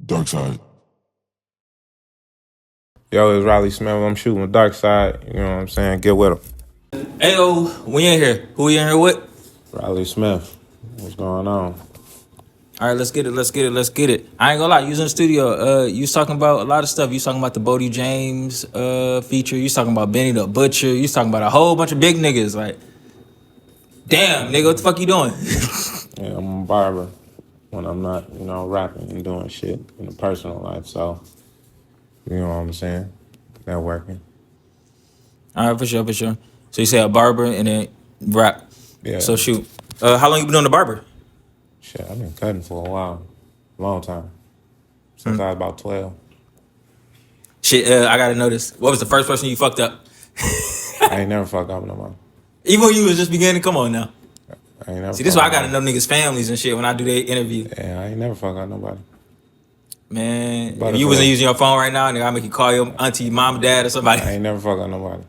Dark side. Yo, it's Rallee Smiff. I'm shooting with Dark Side. You know what I'm saying? Get with him. Ayo, we in here. Who we in here with? Rallee Smiff. What's going on? All right, let's get it. I ain't gonna lie, you was in the studio. You was talking about a lot of stuff. You was talking about the Bodie James feature. You was talking about Benny the Butcher. You was talking about a whole bunch of big niggas. Like, damn, nigga, what the fuck you doing? Yeah, I'm a barber when I'm not, rapping and doing shit in the personal life. So, you know what I'm saying? Networking. All right, for sure. So you say a barber and then rap. Yeah. So shoot. How long you been doing the barber? Shit, I've been cutting for a while. Long time. Since I was about 12. Shit, I gotta know this. What was the first person you fucked up? I ain't never fucked up no more. Even when you was just beginning, come on now. I ain't never See, this is why I fucked gotta know niggas' families and shit when I do their interview. Yeah, I ain't never fucked up nobody. Man, But if you if wasn't it- using your phone right now, nigga, I make you call your auntie, mom, dad, or somebody. I ain't never fucked up nobody.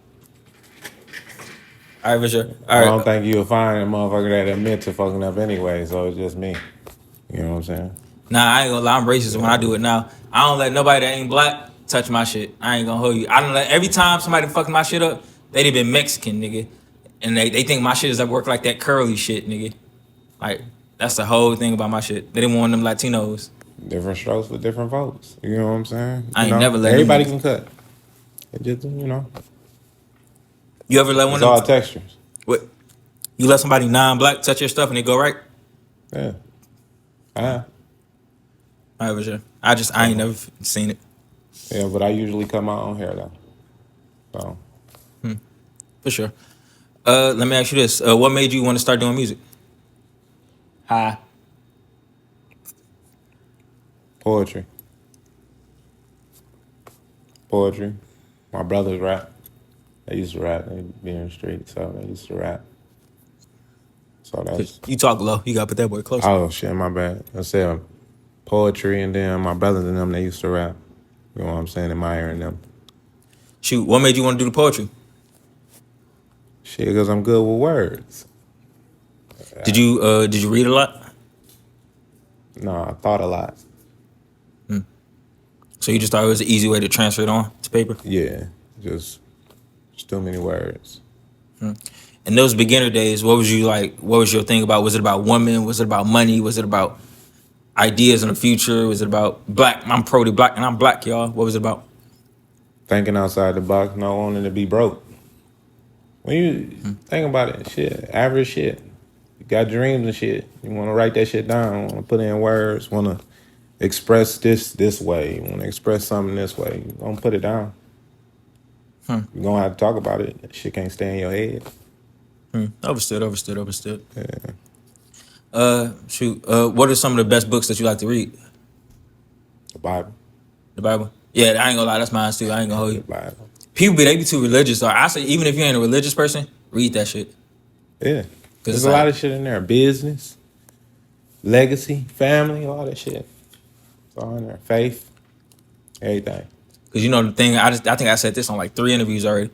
All right, for sure. All I right. don't think you'll find a motherfucker that admit to fucking up anyway, so it's just me. You know what I'm saying? Nah, I ain't gonna lie, I'm racist when I do it now. I don't let nobody that ain't black touch my shit. I ain't gonna hold you. I don't let every time somebody fucking my shit up, they been Mexican, nigga. And they think my shit is at work like that curly shit, nigga. Like, that's the whole thing about my shit. They didn't want them Latinos. Different strokes for different folks. You know what I'm saying? I ain't You know, never let everybody them can cut. It just, You ever let one it's of all them textures. what? You let somebody non-black touch your stuff and they go right? Yeah. All right, for sure. I ain't never seen it. Yeah, but I usually cut my own hair though. So For sure. Let me ask you this. What made you want to start doing music? Hi. poetry. Poetry. My brothers rap. They used to rap. They be in the street, so they used to rap. So that's You talk low. You gotta put that boy closer. oh shit, my bad. I said poetry, and then my brothers and them, they used to rap. You know what I'm saying? Admiring them. Shoot, what made you want to do the poetry? Shit, because I'm good with words. Did you read a lot? No, I thought a lot. So you just thought it was an easy way to transfer it on to paper? Yeah, just too many words. In those beginner days, what was you like? What was your thing about? Was it about women? Was it about money? Was it about ideas in the future? Was it about black? I'm pro black and I'm black, y'all. What was it about? Thinking outside the box, not wanting to be broke. When you think about it, shit, average shit. You got dreams and shit. You want to write that shit down. Want to put in words. Want to express this way. You want to express something this way. You gonna put it down. You gonna have to talk about it. That shit can't stay in your head. Understood. Yeah. Shoot. What are some of the best books that you like to read? The Bible. The Bible. Yeah, I ain't gonna lie, that's mine too. I ain't gonna hold The you. Bible. People they be too religious. Or I say even if you ain't a religious person, read that shit. Yeah. There's it's a lot like- of shit in there. Business, legacy, family, all that shit. It's all in there. Faith, everything. Cause you know the thing, I think I said this on like 3 interviews already.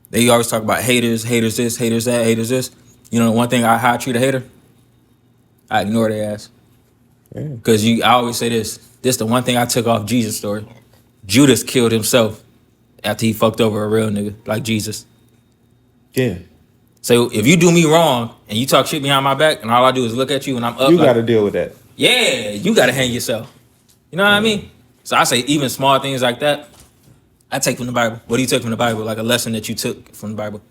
They always talk about haters this, haters that, haters this. You know the one thing how I treat a hater? I ignore their ass. Yeah. Cause I always say this. This the one thing I took off Jesus' story. Judas killed himself after he fucked over a real nigga like Jesus. Yeah. So if you do me wrong and you talk shit behind my back and all I do is look at you and I'm up, You like, got to deal with that. yeah, you gotta hang yourself. You know what I mean? So I say even small things like that, I take from the Bible. What do you take from the Bible? Like a lesson that you took from the Bible?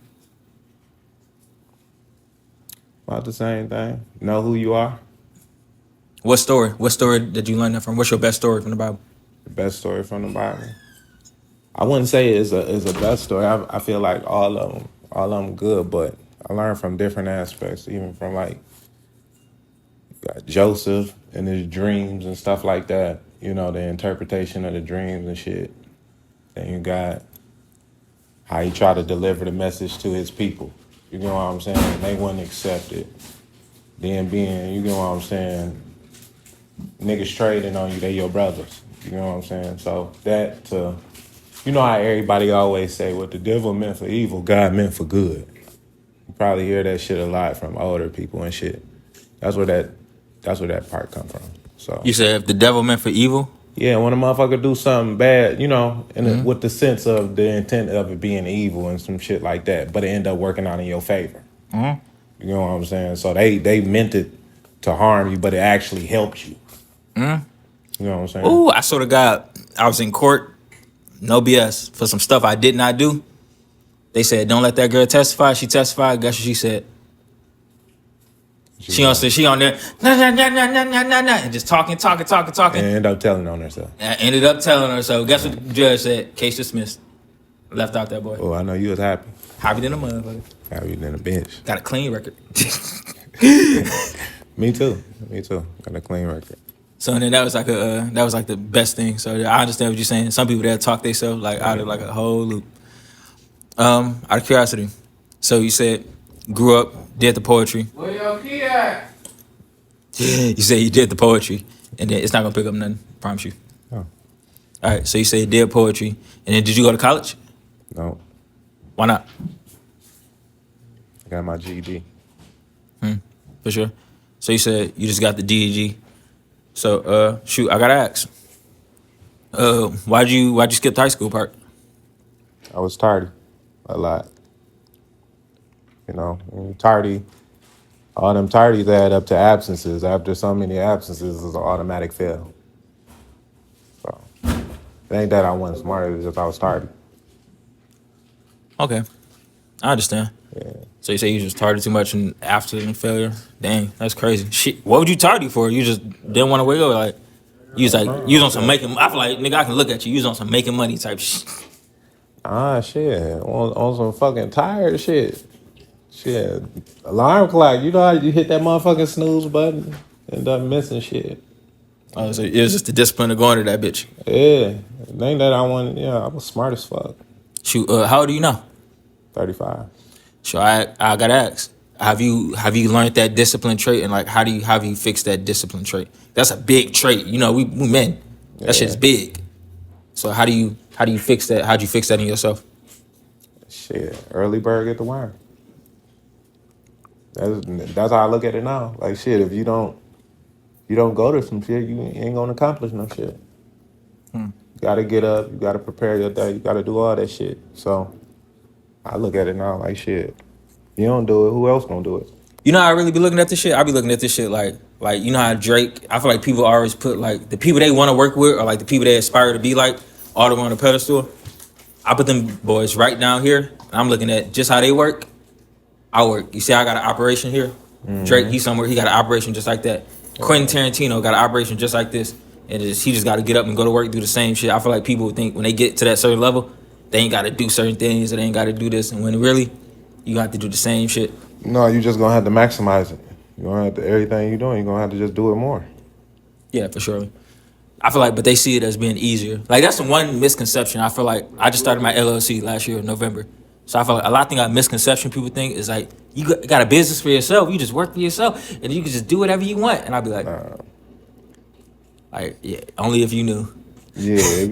About the same thing. Know who you are. What story? What story did you learn that from? What's your best story from the Bible? The best story from the Bible. I wouldn't say it's a best story. I feel like all of them good, but I learned from different aspects, even from like Joseph and his dreams and stuff like that. You know, the interpretation of the dreams and shit. Then you got how he tried to deliver the message to his people. You know what I'm saying? And they wouldn't accept it. Then being, you know what I'm saying, niggas trading on you, they your brothers. You know what I'm saying? So that you know how everybody always say, what the devil meant for evil, God meant for good. You probably hear that shit a lot from older people and shit. That's where that part come from. So You said if the devil meant for evil, Yeah, when a motherfucker do something bad, you know, Mm-hmm. with the sense of the intent of it being evil and some shit like that, but it end up working out in your favor. Mm-hmm. You know what I'm saying? So they meant it to harm you, but it actually helped you. Mm-hmm. You know what I'm saying? Ooh, I sort of got. I was in court, no BS, for some stuff I did not do. They said, "Don't let that girl testify." She testified. Guess what she said? She on there, and just talking. And end up telling on herself. And I ended up telling her. So guess what the judge said? Case dismissed. Left out that boy. Oh, I know you was happy. Happy than a motherfucker. Happy than a bitch. Got a clean record. Me too. Got a clean record. So and then that was like the best thing. So I understand what you're saying. Some people that talk themselves like out of like a whole loop. Out of curiosity. So you said grew up, did the poetry. Where your key at? You said you did the poetry, and then it's not gonna pick up nothing. Promise you. Oh, All right. So you said you did poetry, and then did you go to college? no. Why not? I got my GED. For sure. So you said you just got the DEG. So shoot, I gotta ask. Why'd you skip the high school part? I was tardy a lot. You know, tardy. All them tardies add up to absences. After so many absences, it's an automatic fail. So it ain't that I wasn't smart. It's just I was tardy. Okay, I understand. Yeah. So you say you just tardy too much and after the failure? Dang, that's crazy. Shit, what would you tardy for? You just didn't want to wake up? Like, you was on some making. I feel like nigga, I can look at you. You was on some making money type shit. Shit. On some fucking tired shit. Shit. Alarm clock. You know how you hit that motherfucking snooze button? End up missing shit. Oh, so it was just the discipline of going to that bitch. Yeah. It ain't that I want. Yeah, I was smart as fuck. Shoot, how old are you now? 35. So I gotta ask. Have you learned that discipline trait, and like how have you fixed that discipline trait? That's a big trait. You know, we men. That Yeah. shit's big. So how do you fix that? How'd you fix that in yourself? Shit. Early bird get the worm. That's how I look at it now. Like shit, if you don't go to some shit, you ain't gonna accomplish no shit. You gotta get up, you gotta prepare your day, you gotta do all that shit. So I look at it now like shit. You don't do it, who else gonna do it? You know how I really be looking at this shit? I be looking at this shit like you know how Drake, I feel like people always put like the people they want to work with or like the people they aspire to be like all the way on a pedestal. I put them boys right down here. And I'm looking at just how they work. I work. You see I got an operation here? Drake, he's somewhere, he got an operation just like that. Quentin Tarantino got an operation just like this. And he just got to get up and go to work, do the same shit. I feel like people think when they get to that certain level, they ain't got to do certain things, or they ain't got to do this. And when really, you got to do the same shit. No, you just gonna have to maximize it. You're gonna have to, everything you're doing, you're gonna have to just do it more. Yeah, for sure. I feel like, but they see it as being easier. Like, that's the one misconception. I feel like I just started my LLC last year in November. So I feel like a lot of things, misconception people think is like, you got a business for yourself. You just work for yourself and you can just do whatever you want. And I'll be like, yeah, only if you knew. Yeah, it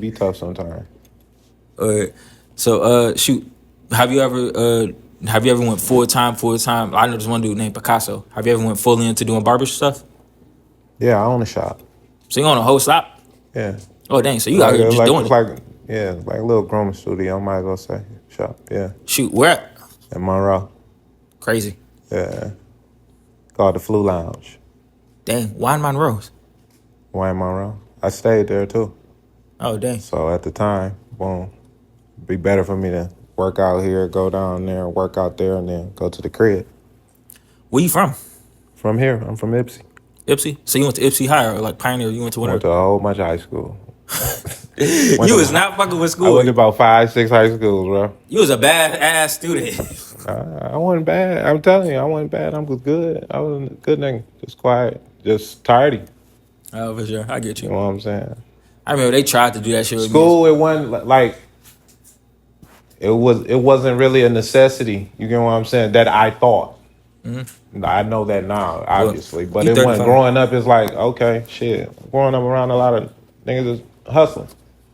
be tough sometimes. So, shoot, have you ever went full time? I know this one dude named Picasso. Have you ever went fully into doing barber stuff? Yeah, I own a shop. So you own a whole shop? Yeah. Oh, dang. So you out here just doing it. Like a little grooming studio, I might as well say. Shop, yeah. Shoot, where at? In Monroe. Crazy. Yeah. Called the Flu Lounge. Dang, why in Monroe's? Why in Monroe? I stayed there too. Oh, dang. So at the time, boom, it'd be better for me to work out here, go down there, work out there, and then go to the crib. Where you from? From here, I'm from Ipsy. Ipsy? So you went to Ipsy High or like Pioneer? You went to whatever? Went to a whole bunch of high school. You was not fucking with I school. went to about 5, 6 high schools, bro. You was a bad-ass student. I wasn't bad. I'm telling you, I wasn't bad. I was good. I was a good nigga. Just quiet. Just tardy. Oh, for sure. I get you. You know what I'm saying? I remember they tried to do that shit with School, it wasn't like it wasn't really a necessity. You get what I'm saying? That I thought. Mm-hmm. I know that now, obviously, but it wasn't. Growing up, it's like, okay, shit. Growing up around a lot of niggas is hustling,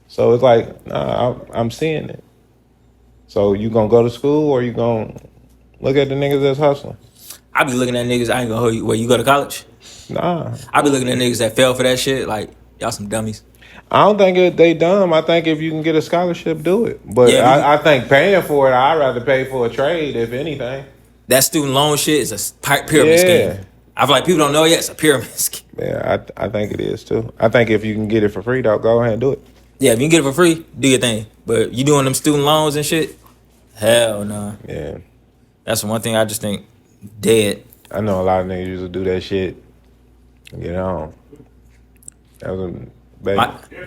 so it's like, nah, I'm seeing it. So you gonna go to school or you gonna look at the niggas that's hustling? I be looking at niggas. I ain't gonna hold you. Where you go to college? Nah. I be looking at niggas that fell for that shit. Like Y'all some dummies. I don't think they dumb. I think if you can get a scholarship, do it. But Yeah, I think paying for it, I'd rather pay for a trade, if anything. that student loan shit is a pyramid scheme. Yeah. I feel like people don't know yet. It's a pyramid scheme. Yeah, I think it is too. I think if you can get it for free, though, go ahead and do it. Yeah, if you can get it for free, do your thing. But you doing them student loans and shit, hell no. Yeah. That's one thing I just think dead. I know a lot of niggas used to do that shit. You know. That was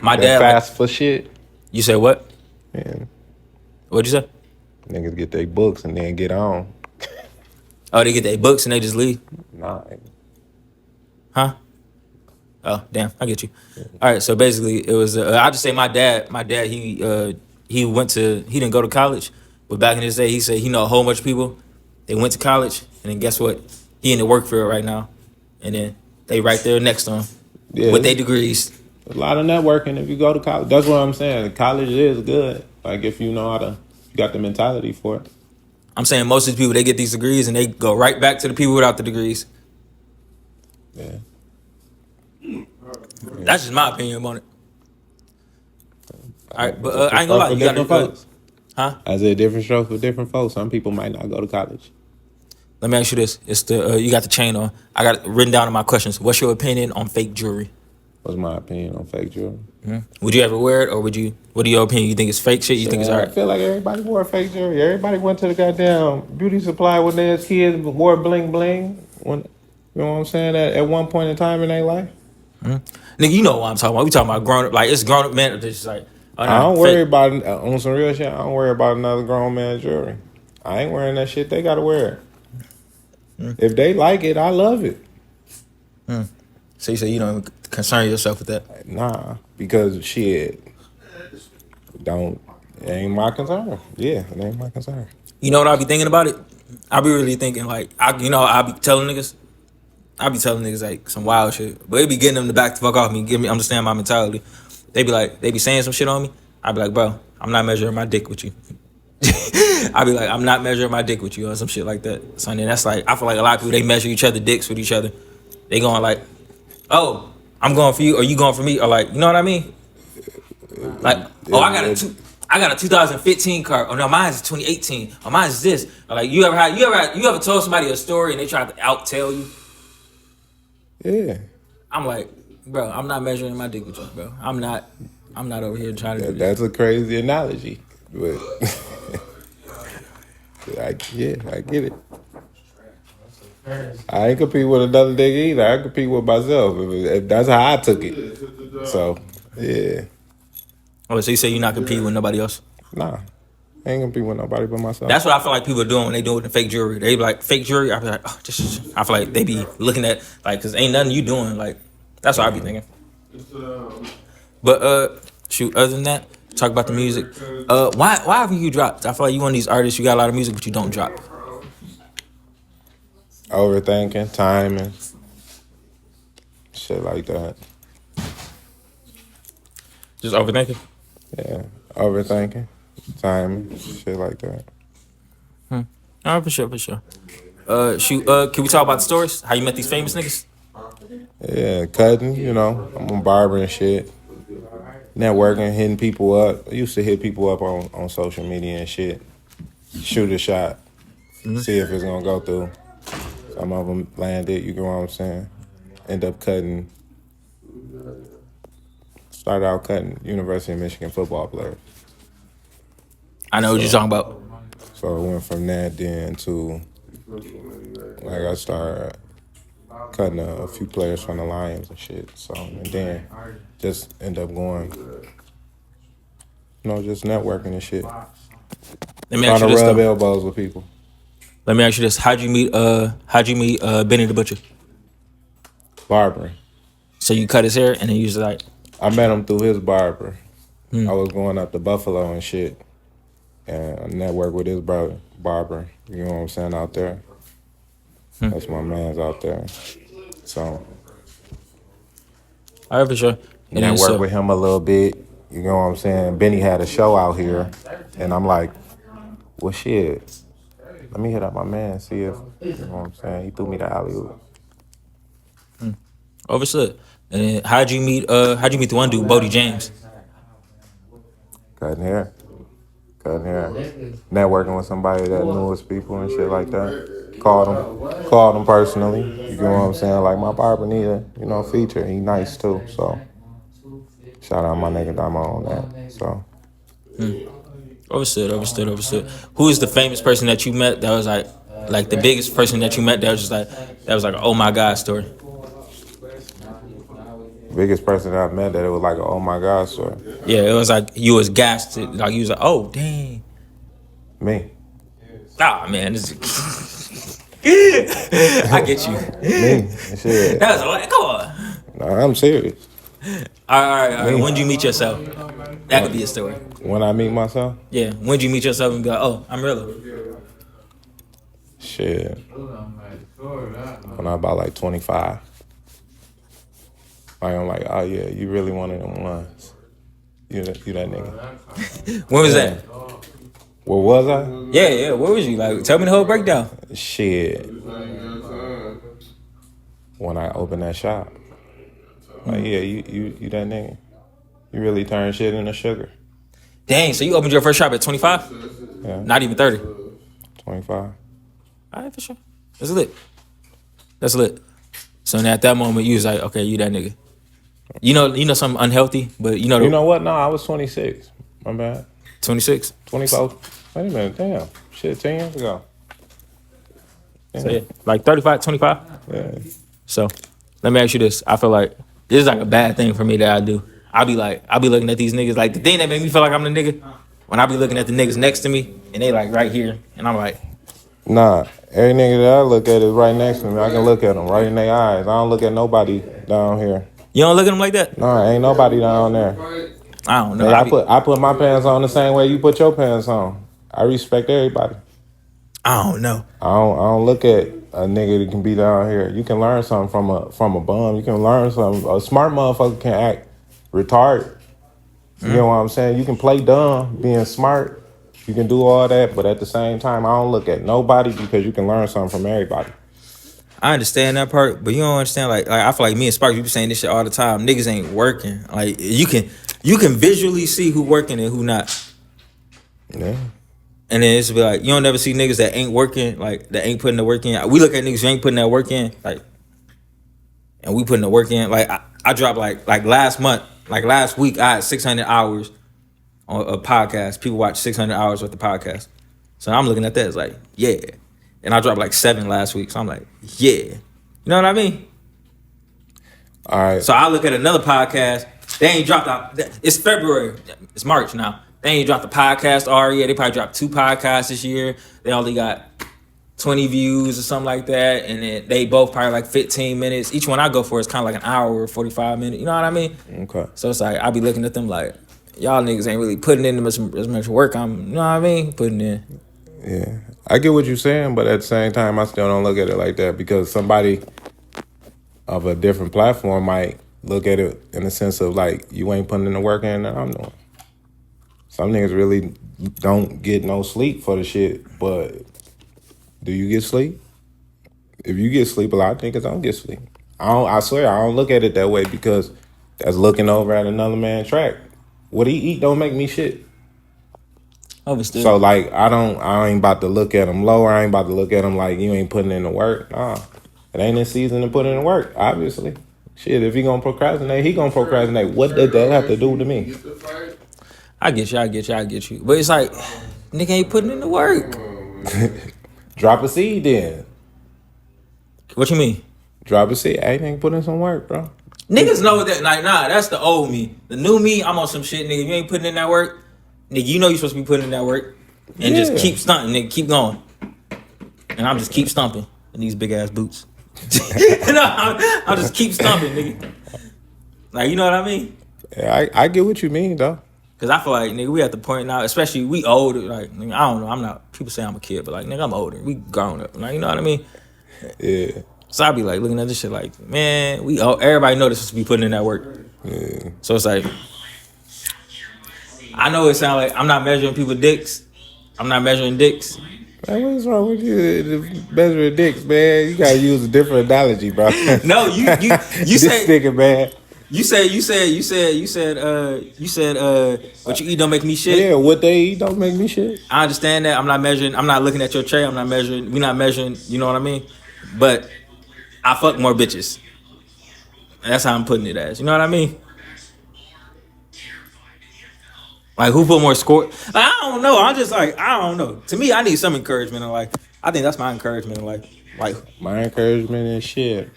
My that dad. fast for shit. You say what? Yeah. What'd you say? Niggas get their books and then get on. Oh, they get their books and they just leave. Nah. Huh? Oh, damn, I get you. All right, so basically, it was. I just say my dad. My dad, he didn't go to college, but back in his day, he said he know a whole bunch of people. They went to college, and then guess what? He in the work field right now, and then they right there next to him Yeah. with their degrees. A lot of networking if you go to college. That's what I'm saying. College is good. Like if you know how to, you got the mentality for it. I'm saying most of these people they get these degrees and they go right back to the people without the degrees. Yeah. That's just my opinion on it. All right, but I ain't gonna lie, you gotta. folks. Huh? I said different strokes for different folks. Some people might not go to college. Let me ask you this: it's the you got the chain on. I got it written down in my questions. What's your opinion on fake jewelry? What's my opinion on fake jewelry? Would you ever wear it, or would you? What are your opinion? You think it's fake shit? You think it's I alright? feel like everybody wore fake jewelry. Everybody went to the goddamn beauty supply when they was kids, wore bling bling. When, you know what I'm saying? At one point in time in their life. Nigga, you know what I'm talking about. We talking about grown up, like it's grown up men. It's just like oh, I don't fake. worry about on some real shit. I don't worry about another grown man jewelry. I ain't wearing that shit. They gotta wear it. If they like it, I love it. So you say you don't concern yourself with that? Nah, because shit, it ain't my concern. Yeah, it ain't my concern. You know what I be thinking about it? I be really thinking like I be telling niggas. I be telling niggas like some wild shit, but it be getting them to back the fuck off me, get me understand my mentality. They be saying some shit on me. I be like, bro, I'm not measuring my dick with you. I be like, I'm not measuring my dick with you or some shit like that. So then that's like, I feel like a lot of people they measure each other dicks with each other. They going like, oh, I'm going for you or you going for me or like, you know what I mean? Like, oh, I got a 2015 car. Oh no, mine's 2018. Oh, mine's this. Or like, you ever told somebody a story and they try to out tell you? Yeah, I'm like, bro, I'm not measuring my dick with you, bro. I'm not over here trying to do that's a crazy analogy, but I get it. I ain't compete with another nigga either. I compete with myself. If that's how I took it. So yeah, Oh, so you say you're not competing with nobody else? nah, I ain't compete with nobody but myself. That's what I feel like people are doing when they do it with the fake jewelry. They be like, fake jewelry. I be like, oh, I feel like they be looking at like, cause ain't nothing you doing. Like, that's what I be thinking. But shoot. Other than that, talk about the music. Why haven't you dropped? I feel like you one of these artists. You got a lot of music, but you don't drop. Overthinking, timing, shit like that. Just overthinking. Yeah, overthinking, timing, shit like that. All right, for sure. Shoot. Can we talk about the stories? How you met these famous niggas? Yeah, cutting, you know, I'm a barber and shit. Networking, hitting people up. I used to hit people up on social media and shit. Shoot a shot. See if it's gonna go through. Some of them landed, you know what I'm saying? End up cutting. Started out cutting University of Michigan football players. I know what you're talking about. So it went from that then to, like, I started cutting a few players from the Lions and shit. So, and then just end up going, you know, just networking and shit. Let me Trying ask to you this rub though. elbows with people. Let me ask you this: how'd you meet Benny the Butcher? Barbering. So you cut his hair and then you was like, I met him through his barber. I was going up to Buffalo and shit. And I networked with his brother, barber. You know what I'm saying, out there. That's my man's out there. So, all right, for sure. And then networked with him a little bit. You know what I'm saying? Benny had a show out here. And I'm like, well, shit. Let me hit up my man, see if, you know what I'm saying? He threw me the alley-oop. Overstood. And then how'd you meet the one dude, Bodie James? Cutting hair. Networking with somebody that knew his people and shit like that. Called him personally. You get what I'm saying? Like, my barber need a, feature. He nice too. So shout out my nigga Damo on that. So Understood. Who is the famous person that you met that was like the biggest person that you met that was like an oh my god story? biggest person that I met that it was like a oh my god story. Yeah, it was like you was gassed. Like you was like, oh dang. Me. Ah man, this is I get you. Me. Shit. That was like, come on. Nah, I'm serious. All right. When did you meet yourself? That could be a story. When I meet myself? Yeah. When did you meet yourself and be like, oh, I'm real? Shit. When I about like 25. Like, I'm like, oh yeah, you really one of them ones. You that nigga. When was that? Where was I? Yeah. Where was you? Like, tell me the whole breakdown. Shit. When I opened that shop. Like, yeah, you that nigga. You really turn shit into sugar. Dang, so you opened your first shop at 25? Yeah. Not even 30? 25. All right, for sure. That's lit. So now at that moment, you was like, okay, you that nigga. You know something unhealthy, but you know... You know what? No, I was 26. My bad. 26? 24. Wait a minute, damn. Shit, 10 years ago. Yeah. So yeah, like 35, 25? Yeah. So let me ask you this. I feel like this is like a bad thing for me that I do. I'll be looking at these niggas. Like the thing that made me feel like I'm the nigga, when I be looking at the niggas next to me and they like right here, and I'm like, nah, every nigga that I look at is right next to me. I can look at them right in their eyes. I don't look at nobody down here. you don't look at them like that? Nah, ain't nobody down there. I don't know. Nigga, I put my pants on the same way you put your pants on. I respect everybody. I don't know. I don't look at a nigga that can be down here. You can learn something from a bum. You can learn something. A smart motherfucker can act retarded. You know what I'm saying? You can play dumb being smart. You can do all that, but at the same time, I don't look at nobody because you can learn something from everybody. I understand that part, but you don't understand. Like I feel like me and Sparks, we be saying this shit all the time. Niggas ain't working. Like you can visually see who working and who not. Yeah. And then it's be like, you don't never see niggas that ain't working, like that ain't putting the work in. We look at niggas who ain't putting that work in, like, and we putting the work in. Like I dropped like last month, like last week, I had 600 hours on a podcast. People watch 600 hours worth of podcast. So I'm looking at that, it's like, yeah. And I dropped like 7 last week, so I'm like, yeah. You know what I mean? All right. So I look at another podcast. They ain't dropped out. It's February. It's March now. They ain't dropped the podcast already. They probably dropped 2 podcasts this year. They only got 20 views or something like that. And then they both probably like 15 minutes. Each one I go for is kind of like an hour or 45 minutes. You know what I mean? Okay. So it's like, I be looking at them like, y'all niggas ain't really putting in as much work you know what I mean? Putting in. Yeah. I get what you're saying, but at the same time, I still don't look at it like that because somebody of a different platform might look at it in the sense of like, you ain't putting in the work in that I'm doing. Some niggas really don't get no sleep for the shit, but do you get sleep? If you get sleep, a lot of niggas don't get sleep. I swear, I don't look at it that way because that's looking over at another man's track. What he eat don't make me shit. Understood. So like, I ain't about to look at him lower. I ain't about to look at him like you ain't putting in the work. Nah, it ain't his season to put in the work, obviously. Shit, if he gonna procrastinate, he gonna procrastinate. What does that have to do to me? I get you. But it's like, nigga ain't putting in the work. Drop a seed then. What you mean? Drop a seed. Hey, nigga, put in some work, bro. Niggas know that, like, nah, that's the old me. The new me, I'm on some shit, nigga. You ain't putting in that work, nigga, you know you're supposed to be putting in that work. And just keep stunting, nigga, keep going. And I'm just keep stomping in these big ass boots. I'll just keep stomping, nigga. Like, you know what I mean? Yeah, I get what you mean, though. Cause I feel like, nigga, we at the point now, especially we older, like, nigga, I don't know, I'm not, people say I'm a kid, but like, nigga, I'm older. We grown up, like, you know what I mean? Yeah. So I be like, looking at this shit like, man, everybody know this supposed to be putting in that work. Yeah. So it's like, I know it sounds like I'm not measuring people's dicks. I'm not measuring dicks. Man, what's wrong with you? Measuring dicks, man. You gotta use a different analogy, bro. No, you this say, nigga, man. You said what you eat don't make me shit. Yeah, what they eat don't make me shit. I understand that. I'm not measuring. I'm not looking at your tray. I'm not measuring. We're not measuring. You know what I mean? But I fuck more bitches. That's how I'm putting it as. You know what I mean? Like who put more score? Like, I don't know. I'm just like I don't know. To me, I need some encouragement in life. I think that's my encouragement in life. Like My encouragement is shit.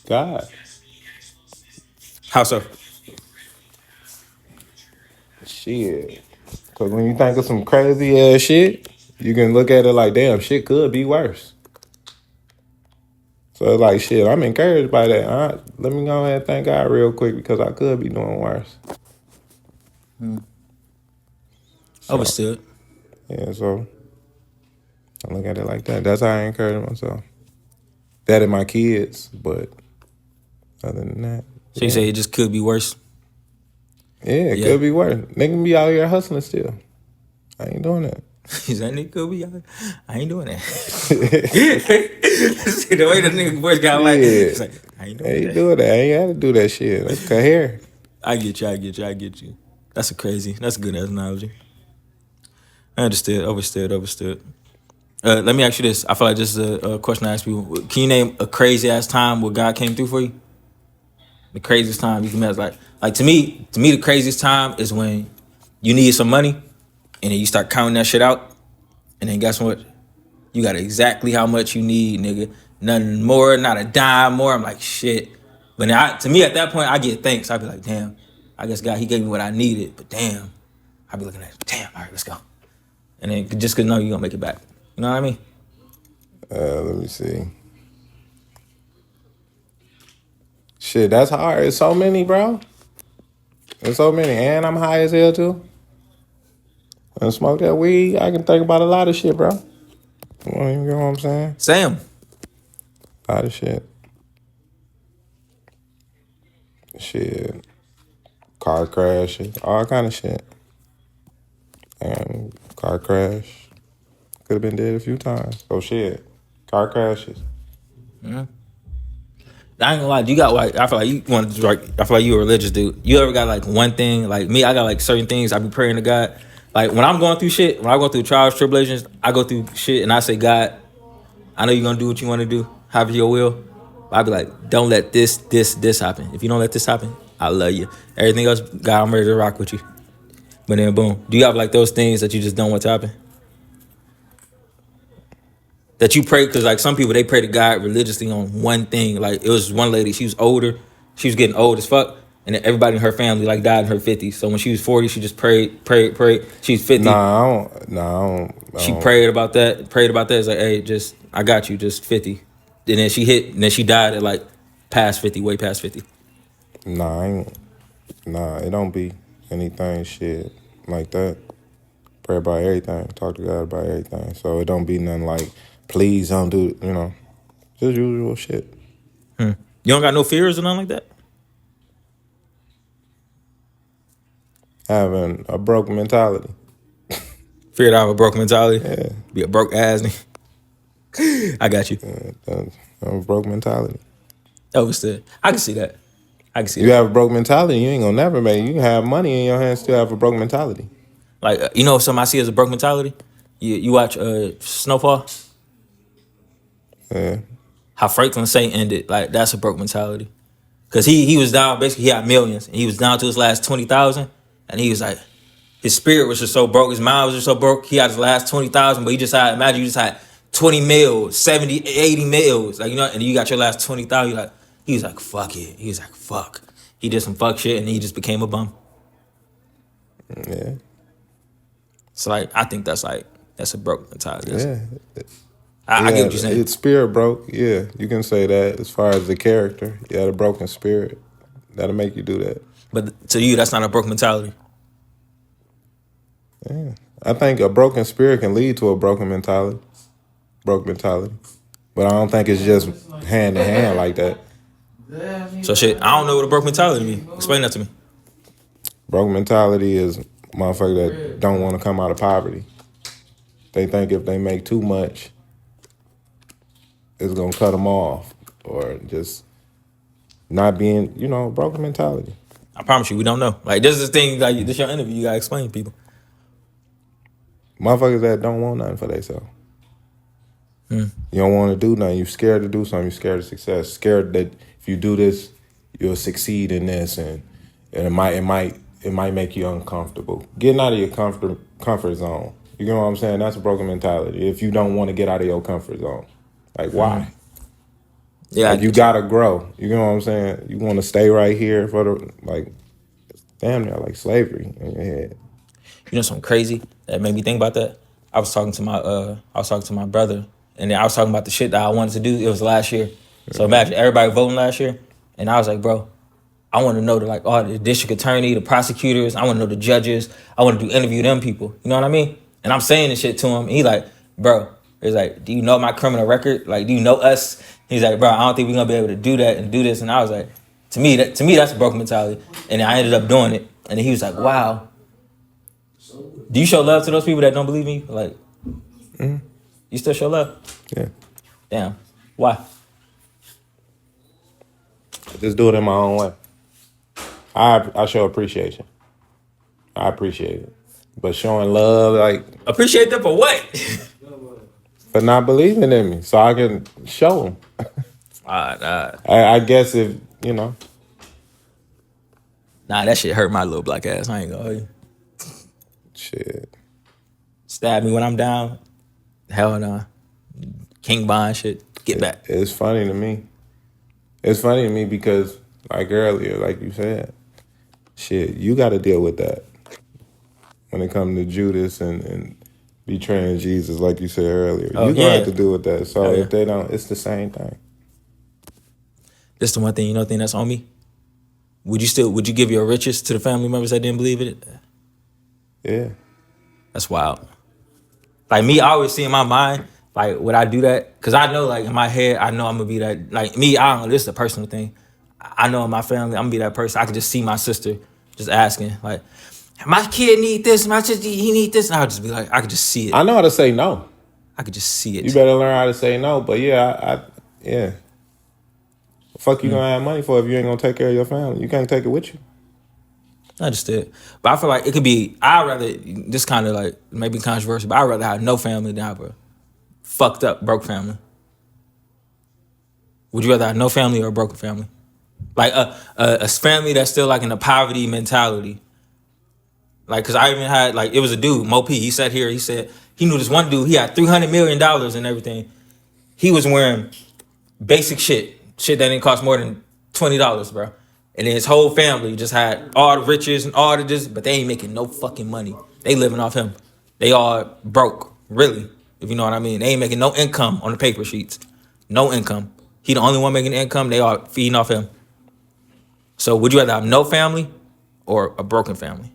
God. how so? Shit. Cause when you think of some crazy ass shit, you can look at it like, damn, shit could be worse. So it's like, shit, I'm encouraged by that. Let me go ahead and thank God real quick because I could be doing worse. So, Understood. yeah, so I look at it like that. That's how I encourage myself. That and my kids, but other than that. So you say it just could be worse. Yeah, it could be worse. Nigga be out here hustling still. I ain't doing that. He said, "Nigga could be." I ain't doing that. See the way the nigga voice got like, it's like I ain't doing that. Doing that. I ain't had to do that shit. That's cut hair. I get you. That's a good analogy. I understood. Let me ask you this. I feel like this is a question I ask people. Can you name a crazy ass time where God came through for you? The craziest time you can imagine. Like to me, the craziest time is when you need some money and then you start counting that shit out. And then guess what? You got exactly how much you need, nigga. Nothing more, not a dime more. I'm like, shit. But now, to me, at that point, I get thanks. I be like, damn, I guess God, he gave me what I needed. But damn, I be looking at it, damn, all right, let's go. And then just because know you're going to make it back. You know what I mean? Let me see. Shit, that's hard. It's so many, bro. There's so many. And I'm high as hell, too. And smoke that weed, I can think about a lot of shit, bro. You know what I'm saying? Sam. A lot of shit. Shit. Car crashes. All kind of shit. And car crash. Could have been dead a few times. So shit. Car crashes. Mm-hmm. I ain't gonna lie, you got like I feel like you want to like I feel like you a religious dude. You ever got like one thing like me? I got like certain things I be praying to God. Like when I'm going through shit, when I go through trials, tribulations, I go through shit and I say, God, I know you're gonna do what you want to do, have your will. I be like, don't let this happen. If you don't let this happen, I love you. Everything else, God, I'm ready to rock with you. But then boom, do you have like those things that you just don't want to happen? That you pray, because like some people they pray to God religiously on one thing. Like it was one lady, she was older, she was getting old as fuck, and then everybody in her family like died in her 50s. So when she was 40, she just prayed. She's 50. I don't. She prayed about that. It's like, hey, just I got you, just 50. And then she died at like past 50, way past 50. It don't be anything shit like that. Pray about everything. Talk to God about everything. So it don't be nothing like, please don't do, just usual shit. You don't got no fears or nothing like that? Having a broke mentality. Fear to have a broke mentality? Yeah. Be a broke ass nigga. I got you. A broke mentality. Understood. I can see that. You have a broke mentality, you ain't gonna never make it. You can have money in your hands, still have a broke mentality. Like, something I see as a broke mentality? You watch Snowfall? Yeah. How Franklin Saint ended, like, that's a broke mentality. Because he was down, basically, he had millions. And he was down to his last 20,000. And he was like, his spirit was just so broke. His mind was just so broke. He had his last 20,000, but he just had, imagine you just had 20 mils, 70, 80 mils. Like, and you got your last 20,000. Like, he was like, fuck it. He was like, fuck. He did some fuck shit and he just became a bum. Yeah. So, like, I think that's a broke mentality. Yeah. I get what you're saying. It's spirit broke. Yeah, you can say that as far as the character. You had a broken spirit. That'll make you do that. But to you, that's not a broke mentality. Yeah. I think a broken spirit can lead to a broken mentality. Broke mentality. But I don't think it's just hand in hand like that. So shit, I don't know what a broke mentality means. Explain that to me. Broke mentality is motherfucker that don't want to come out of poverty. They think if they make too much, it's gonna cut them off, or just not being, broken mentality. I promise you, we don't know. Like, this is the thing, like, this your interview, you gotta explain to people. Motherfuckers that don't want nothing for themselves. You don't want to do nothing. You're scared to do something. You're scared of success. Scared that if you do this, you'll succeed in this, and it might make you uncomfortable. Getting out of your comfort zone. You know what I'm saying? That's a broken mentality. If you don't want to get out of your comfort zone, like why? Yeah, Like, you gotta grow. You know what I'm saying? You want to stay right here for damn near like slavery in your head. You know something crazy that made me think about that? I was talking to my brother, and then I was talking about the shit that I wanted to do. It was last year. So imagine everybody voting last year, and I was like, bro, I want to know the district attorney, the prosecutors. I want to know the judges. I want to interview them people. You know what I mean? And I'm saying this shit to him. And he like, bro, he's like, do you know my criminal record? Like, do you know us? He's like, bro, I don't think we're gonna be able to do that and do this. And I was like, to me, that's a broken mentality. And then I ended up doing it. And then he was like, wow. Do you show love to those people that don't believe in you? Like, you still show love? Yeah. Damn. Why? I just do it in my own way. I show appreciation. I appreciate it. But showing love, like, Appreciate them for what? for not believing in me, so I can show them. I guess if, Nah, that shit hurt my little black ass. I ain't gonna hold you. Shit. Stab me when I'm down. Hell no. King bond shit. Get back. It's funny to me. It's funny to me because, like earlier, like you said, shit, you got to deal with that when it comes to Judas and betraying Jesus, like you said earlier. You're going to have to deal with that. So if they don't, it's the same thing. This the one thing, thing that's on me? Would you give your riches to the family members that didn't believe in it? Yeah. That's wild. Like me, I always see in my mind, like, would I do that? Because I know, like, in my head, I know I'm going to be that. Like, me, I don't know, this is a personal thing. I know in my family, I'm going to be that person. I can just see my sister just asking, like, my kid need this, my sister, he need this. And I would just be like, I could just see it. I know how to say no. I could just see it. You better learn how to say no. But yeah, yeah. Fuck you gonna have money for if you ain't gonna take care of your family? You can't take it with you. I understood. But I feel like it could be, I'd rather, this kind of like, maybe controversial, but I'd rather have no family than have a fucked up, broke family. Would you rather have no family or a broken family? Like a family that's still like in a poverty mentality. Like, cause I even had, like, it was a dude, Mo P, he sat here, he said, he knew this one dude, he had $300 million and everything. He was wearing basic shit that didn't cost more than $20, bro. And then his whole family just had all the riches and all the this, but they ain't making no fucking money. They living off him. They all broke, really, if you know what I mean. They ain't making no income on the paper sheets. No income. He the only one making income. They all feeding off him. So would you rather have no family or a broken family?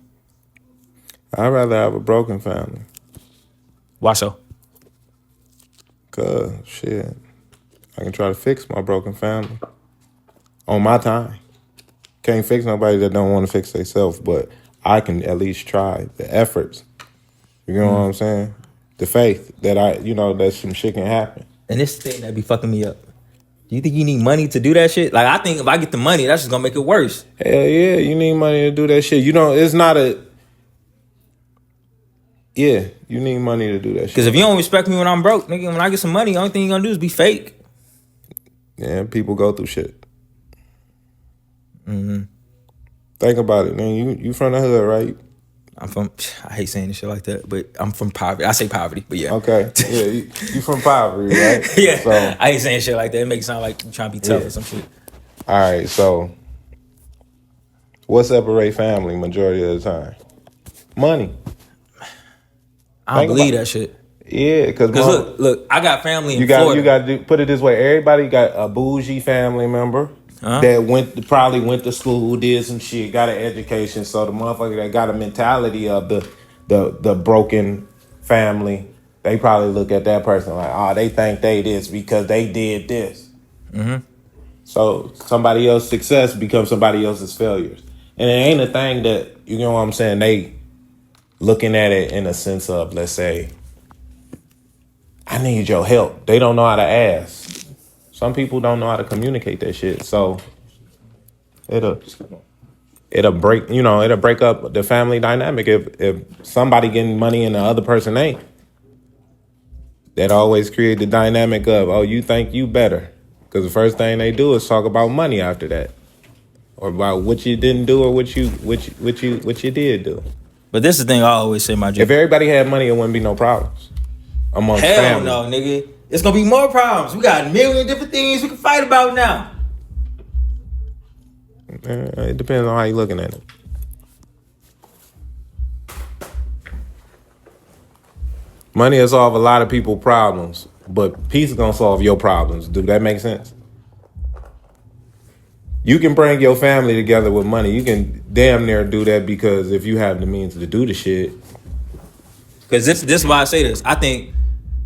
I'd rather have a broken family. Why so? Cause shit, I can try to fix my broken family on my time. Can't fix nobody that don't want to fix themselves, but I can at least try the efforts. You know what I'm saying? The faith that that some shit can happen. And this thing that be fucking me up. Do you think you need money to do that shit? Like, I think if I get the money, that's just gonna make it worse. Hell yeah, you need money to do that shit. It's not a... Yeah, you need money to do that shit. Because if you don't respect me when I'm broke, nigga, when I get some money, the only thing you're gonna do is be fake. Yeah, people go through shit. Think about it, man. You from the hood, right? I hate saying this shit like that, but I'm from poverty. I say poverty, but yeah. Okay. Yeah, you from poverty, right? Yeah. So, I hate saying shit like that. It makes it sound like you trying to be tough or some shit. All right, so what separate family majority of the time? Money. I don't believe that shit. Yeah, because look, I got family in Florida. You got to put it this way. Everybody got a bougie family member that probably went to school, did some shit, got an education. So the motherfucker that got a mentality of the broken family, they probably look at that person like, they think they this because they did this. So somebody else's success becomes somebody else's failures. And it ain't a thing that, you know what I'm saying, they looking at it in a sense of, let's say, I need your help. They don't know how to ask. Some people don't know how to communicate that shit. So It'll it'll break up the family dynamic if somebody getting money and the other person ain't. That always create the dynamic of, oh, you think you better, because the first thing they do is talk about money after that, or about what you didn't do or what you did do. But this is the thing I always say, my G. If everybody had money, it wouldn't be no problems amongst Hell family. no, nigga. It's gonna be more problems. We got a million different things we can fight about now. It depends on how you looking at it. Money will solve a lot of people's problems, but peace is gonna solve your problems. Do that make sense? You can bring your family together with money. You can damn near do that, because if you have the means to do the shit. Because this is why I say this. I think,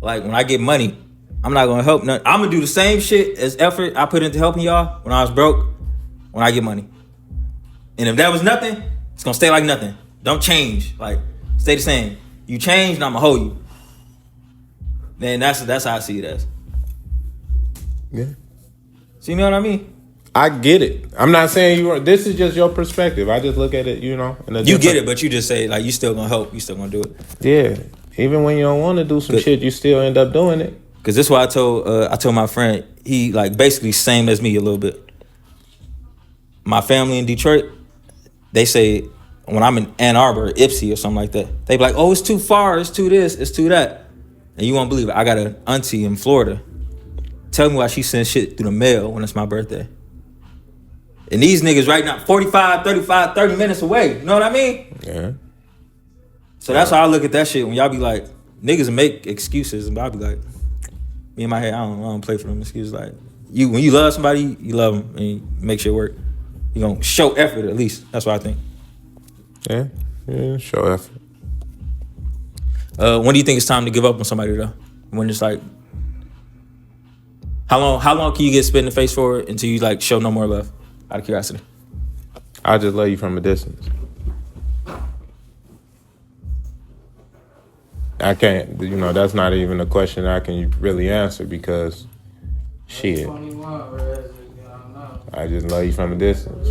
like, when I get money, I'm not gonna help none. I'm gonna do the same shit as effort I put into helping y'all when I was broke. When I get money, and if that was nothing, it's gonna stay like nothing. Don't change. Like, stay the same. You change, and I'ma hold you. Man, that's how I see it as. Yeah. So you know what I mean? I get it. I'm not saying you are. This is just your perspective. I just look at it, in a You get it, but you just say, like, you still gonna help. You still gonna do it. Yeah. Even when you don't want to do some shit, you still end up doing it. Cause this is why I told my friend, he like basically same as me a little bit. My family in Detroit, they say when I'm in Ann Arbor, Ipsy or something like that, they be like, oh, it's too far, it's too this, it's too that. And you won't believe it. I got an auntie in Florida. Tell me why she sends shit through the mail when it's my birthday. And these niggas right now, 45, 35, 30 minutes away. You know what I mean? Yeah. So that's how I look at that shit. When y'all be like, niggas make excuses, and I'll be like, me in my head, I don't play for them excuses. Like, when you love somebody, you love them and you make shit work. You gonna show effort at least. That's what I think. Yeah, show effort. When do you think it's time to give up on somebody though? When it's like, how long can you get spit in the face for it until you like show no more love? Out of curiosity. I just love you from a distance. I can't, that's not even a question I can really answer, because shit. I just love you from a distance.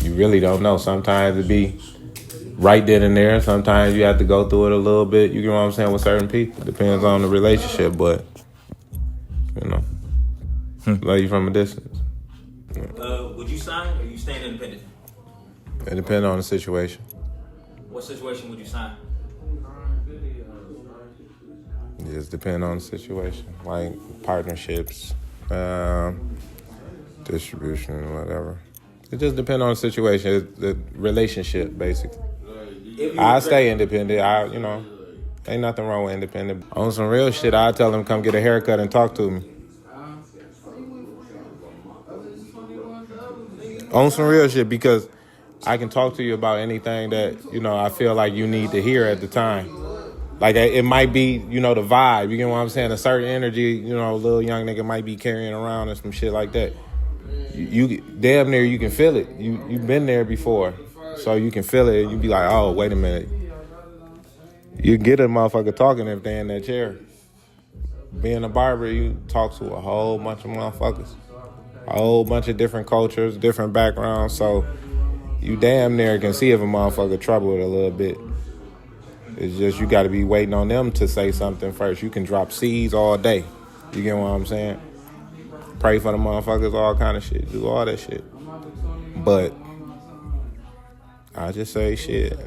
You really don't know. Sometimes it be right then and there. Sometimes you have to go through it a little bit. You know what I'm saying, with certain people. Depends on the relationship, but love you from a distance. Would you sign or you staying independent? It depends on the situation. What situation would you sign? It just depends on the situation. Like partnerships, distribution, whatever. It just depends on the situation. It's the relationship, basically. I stay independent. Ain't nothing wrong with independent. On some real shit, I tell them come get a haircut and talk to me. On some real shit, because I can talk to you about anything that, I feel like you need to hear at the time. Like, it might be, the vibe. You get what I'm saying? A certain energy, a little young nigga might be carrying around and some shit like that. You damn near, you can feel it. You've been there before. So you can feel it. You be like, oh, wait a minute. You get a motherfucker talking if they in that chair. Being a barber, you talk to a whole bunch of motherfuckers. A whole bunch of different cultures, different backgrounds. So you damn near can see if a motherfucker troubled a little bit. It's just you got to be waiting on them to say something first. You can drop seeds all day. You get what I'm saying? Pray for the motherfuckers, all kind of shit. Do all that shit. But I just say shit.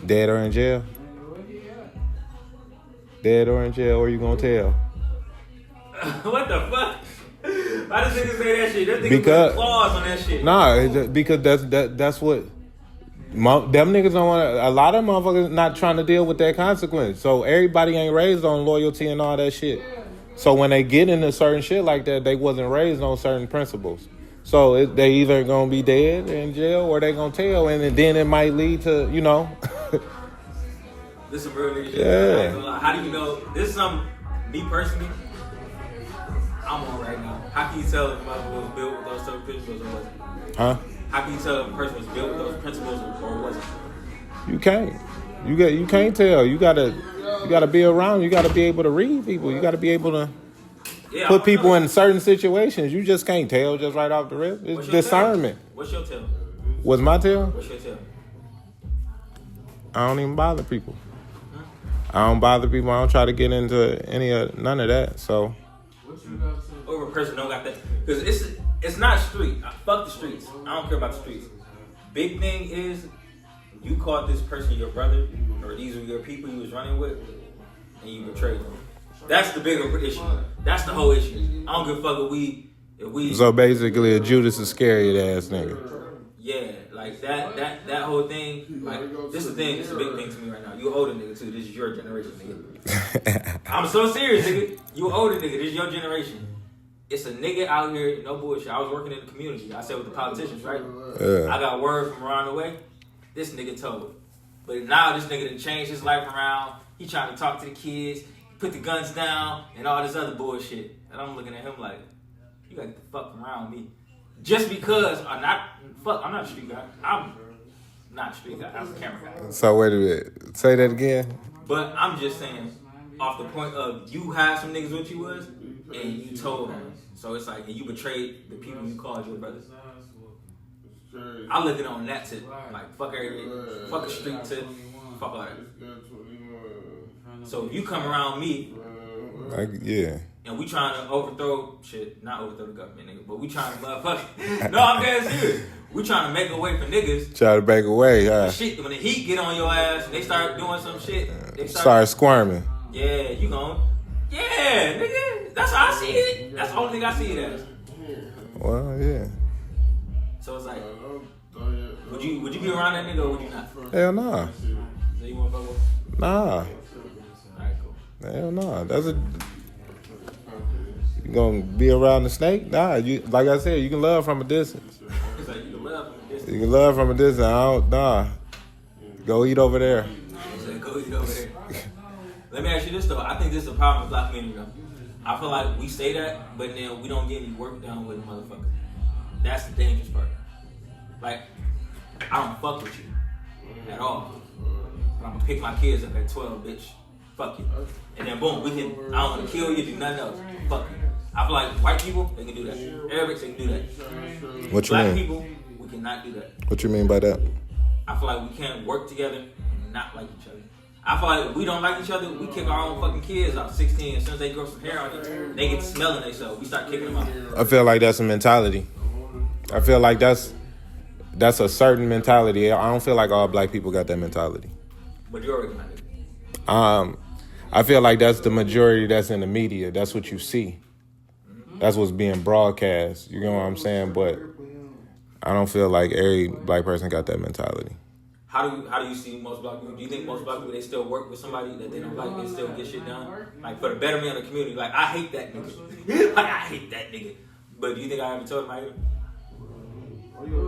Dead or in jail? Dead or in jail, or you gonna tell? What the fuck? Why does niggas say that shit? That nigga Because put claws on that shit. Nah, because that's what them niggas don't want. A lot of motherfuckers not trying to deal with that consequence. So everybody ain't raised on loyalty and all that shit. So when they get into certain shit like that, they wasn't raised on certain principles. So they either gonna be dead in jail or they gonna tell, and then it might lead to This is real nigga shit. Yeah. How do you know? This is something, me personally, I'm on right now. How can you tell if a motherfucker was built with those certain principles or wasn't? Huh? How can you tell if a person was built with those principles or wasn't? You can't. You can't tell. You gotta be around. You gotta be able to read people. You gotta be able to Yeah, I put wanna people know. in certain situations. You just can't tell just right off the rip. It's What's your discernment. Tell? What's your tell? What's my tell? What's your tell? I don't even bother people. I don't bother people. I don't try to get into none of that. So. Or a person don't got that, because it's not street. Fuck the streets. I don't care about the streets. Big thing is, you called this person your brother, or these are your people you was running with, and you betrayed them. That's the bigger issue. That's the whole issue. I don't give a fuck if we. So basically, a Judas Iscariot ass nigga. Yeah, like that whole thing. Like, this is the thing. This is a big thing to me right now. You an older nigga too. This is your generation, nigga. I'm so serious, nigga. You an older nigga. This is your generation. It's a nigga out here, no bullshit. I was working in the community. I said with the politicians, right? I got word from around the way. This nigga told. But now this nigga done changed his life around. He trying to talk to the kids, put the guns down, and all this other bullshit. And I'm looking at him like, you gotta get the fuck around me. Just because I'm not a street guy. I'm not a street guy. I'm a camera guy. So wait a minute. Say that again. But I'm just saying, off the point of you had some niggas with you was, and you told them. So it's like, and you betrayed the people you called your brothers. I look at it on that tip. Like, fuck everything. Fuck a street tip. Fuck all that. So if you come around me, yeah. and we trying to overthrow shit, not overthrow the government, nigga, but we trying to motherfucker. No, I'm dead serious. We trying to make a way for niggas. Try to break away, huh? Shit, when the heat get on your ass and they start doing some shit, they start squirming. Yeah, you gon'. Yeah, nigga. That's how I see it. That's the only thing I see it as. Well, yeah. So it's like, would you be around that nigga or would you not? Hell nah. So you wanna fuck with? Nah. Alright, cool. Hell nah. You gonna be around the snake? Nah. You, like I said, you can love from a distance. It's like you can love from a distance. You can love from a distance. Nah. Go eat over there. So go eat over there. Let me ask you this though. I think this is a problem with black community though. I feel like we say that, but then we don't get any work done with the motherfucker. That's the dangerous part. Like, I don't fuck with you at all. But I'm gonna pick my kids up at 12, bitch. Fuck you. And then boom, I don't wanna kill you, do nothing else. Fuck you. I feel like white people, they can do that. Arabics, they can do that. What you Black mean? people, we cannot do that. What you mean by that? I feel like we can't work together and not like each other. I feel like if we don't like each other, we kick our own fucking kids out 16. As soon as they grow some hair on them, they get smelling themselves. We start kicking them out. I feel like that's a mentality. I feel like that's a certain mentality. I don't feel like all black people got that mentality. Majority, my nigga. I feel like that's the majority that's in the media. That's what you see. That's what's being broadcast. You know what I'm saying? But I don't feel like every black person got that mentality. How do you see most black people? Do you think most black people, they still work with somebody that they don't like, they still get shit done? Like, for the betterment of the community. Like, I hate that nigga. Like, I hate that nigga. But do you think I ever told him I either?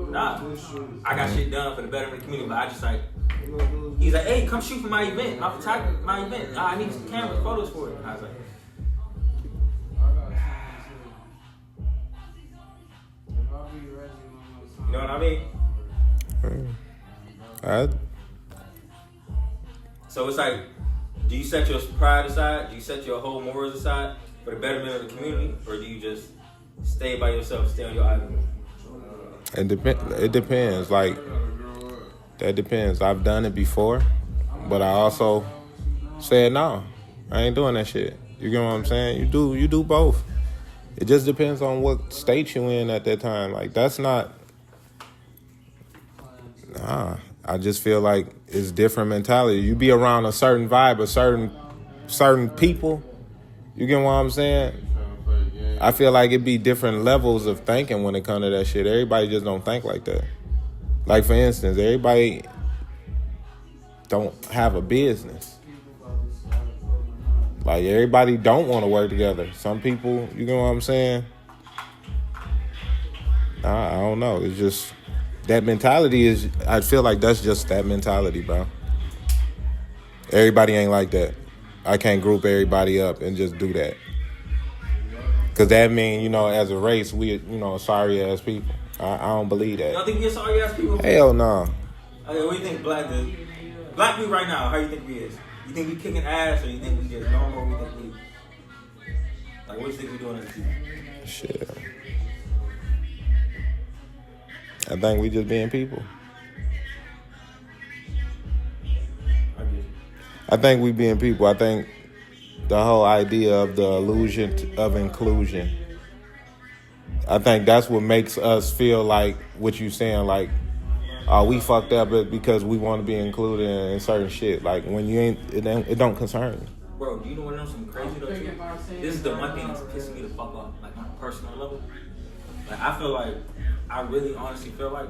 Nah. I got shit done for the betterment of the community, but I just like, he's like, hey, come shoot for my event. I'm photographer my event. I need some cameras, photos for it. And I was like, you know what I mean? So it's like, do you set your pride aside? Do you set your whole morals aside for the betterment of the community? Or do you just stay by yourself, stay on your island? It depends. Like, that depends. I've done it before, but I also said, no, I ain't doing that shit. You get what I'm saying? You do both. It just depends on what state you in at that time. Like, that's not... Nah. I just feel like it's different mentality. You be around a certain vibe, a certain people. You get what I'm saying? I feel like it be different levels of thinking when it comes to that shit. Everybody just don't think like that. Like, for instance, everybody don't have a business. Like, everybody don't want to work together. Some people, you get what I'm saying? I don't know. It's just... That mentality is, I feel like that's just that mentality, bro. Everybody ain't like that. I can't group everybody up and just do that. Because that means, as a race, we, sorry-ass people. I don't believe that. You don't think we're sorry-ass people? Hell no. Okay, what do you think black people right now, how do you think we is? You think we kicking ass or you think we just normal or we think we... Like, what do you think we doing as people? Shit. I think we just being people. I think we being people. I think the whole idea of the illusion of inclusion, I think that's what makes us feel like what you saying, like, oh, we fucked up because we want to be included in certain shit. Like, when you ain't, it don't concern you. Bro, do you know what else some crazy though too? This is the one thing that's pissing me the fuck off, like on a personal level. Like, I feel like, I really honestly feel like